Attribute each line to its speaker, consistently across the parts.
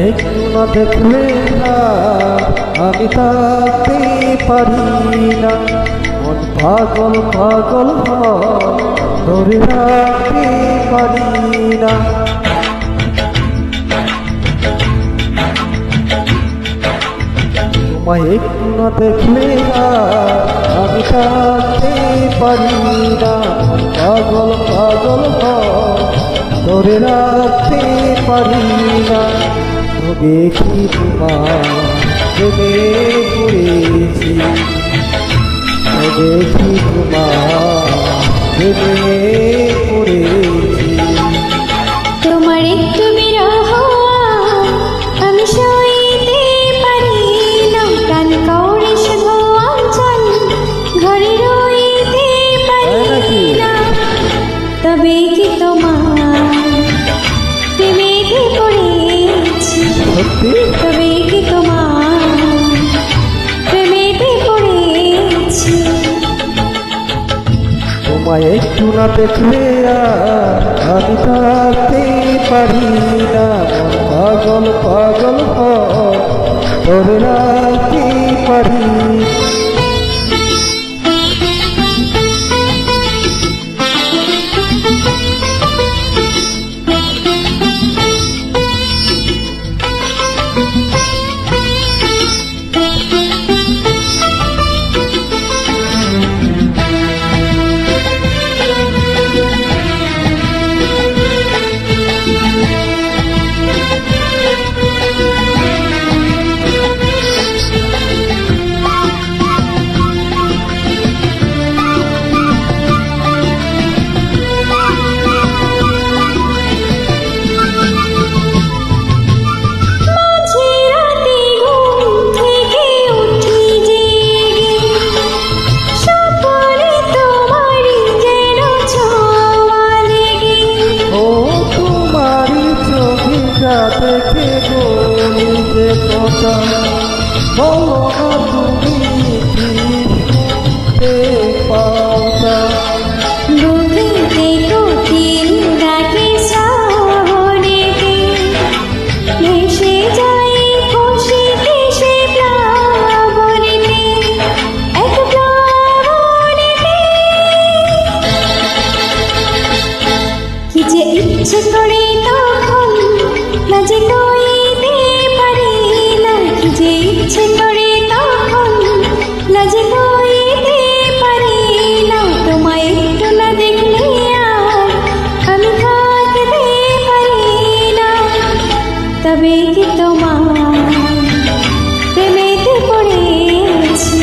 Speaker 1: একটু না দেখলে না আমি থাকতে পারি না, মন পাগল পাগল ধরে রাখতে পারি না। তোমায় একটু না দেখলে না আমি থাকতে পারি না, মন পাগল পাগল ধরে রাখতে পারি না। তবে কি তোমার প্রেমে পড়েছি, তবে কি তোমার প্রেমে পড়েছি।
Speaker 2: তোমার একটু বিরহ আমি সইতে পারি না, প্রাণ কাউরে শুধু অঞ্চল ঘরে রইতে পারি না। তবে কি তোমার প্রেমেতে পড়েছি, তবে কি তোমার প্রেমেতে পড়েছি।
Speaker 1: তোমায় একটু না দেখলে আমি থাকতে পারি না, পাগল পাগল ধরে রাখতে পারি। দেখে বলি যে কথা বলো না তুমি কি শুনতে পাও না।
Speaker 2: বুকেতে কোকিল ডাকে শহরেতে, ভেসে যায় খুশিতে সে প্লাবনেতে, এক প্লাবনেতে। কি যে ইচ্ছে করে তখন না যে কইতে পারি না, কি যে ইচ্ছে করে তখন না যে কইতে পারি না। তোমায় একটু না দেখলে আর আমি থাকতে পারি না। তবে কি তোমার প্রেমেতে পড়েছি,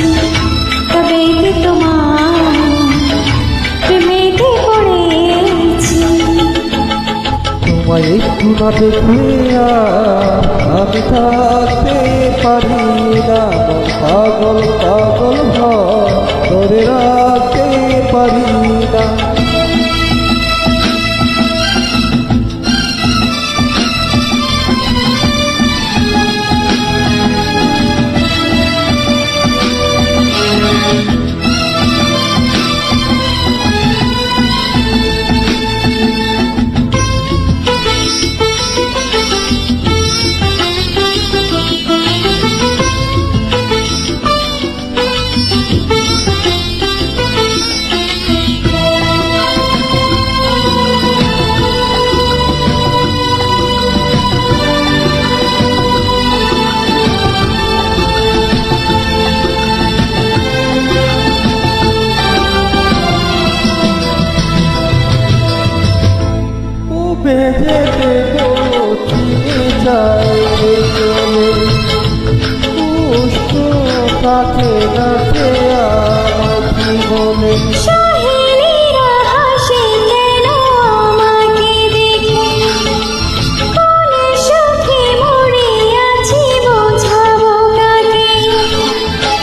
Speaker 2: তবে কি তোমার প্রেমেতে পড়েছি।
Speaker 1: তোমায় একটু না দেখলে আমি থাকতে পারি না, পাগল পাগল ধরে রাখতে পারি না। ভুলে যেতে চিনে যায় চলে পুষ্প থাকে না সে আমার জীবনে
Speaker 2: সহেলিরা হাসে কেন আমাকে দেখে? কোন সুখে মরে আছি বোঝাবো কাকে?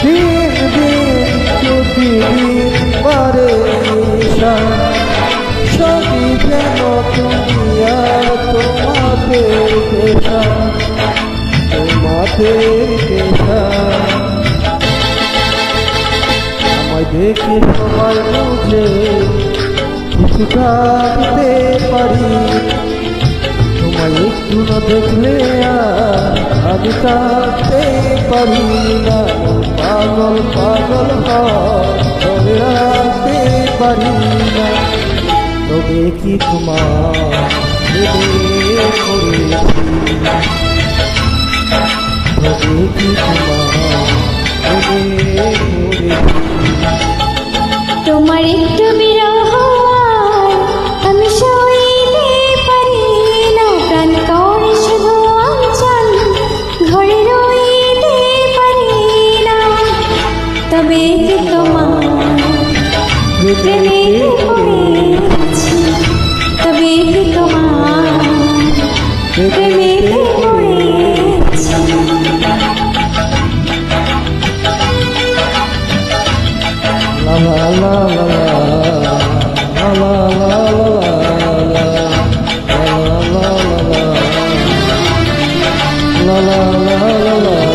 Speaker 1: দিন দিন প্রতিদিন বারে নিশা সবই যেন তুমি আর তোমাদের পেশা আমায় দেখে সবাই বুঝে কিছু থাকতে পারি তোমায় একটু না দেখলে আর আমি থাকতে পারি না পাগল পাগল ধরে রাখতে পারি না তবে কি তোমার হৃদয়ে পড়েছি তবে কি তোমার হৃদয়ে পড়েছি
Speaker 2: তোমার একটু বিরহ আমি সইতে পারি না, প্রাণ করে শুধু অঞ্চল ঘরে রইতে পারি না। তবে কি তোমার প্রেমে পড়েছি, তবে কি তোমার প্রেমে পড়েছি।
Speaker 1: La la la la la la la la la la la la la la la la la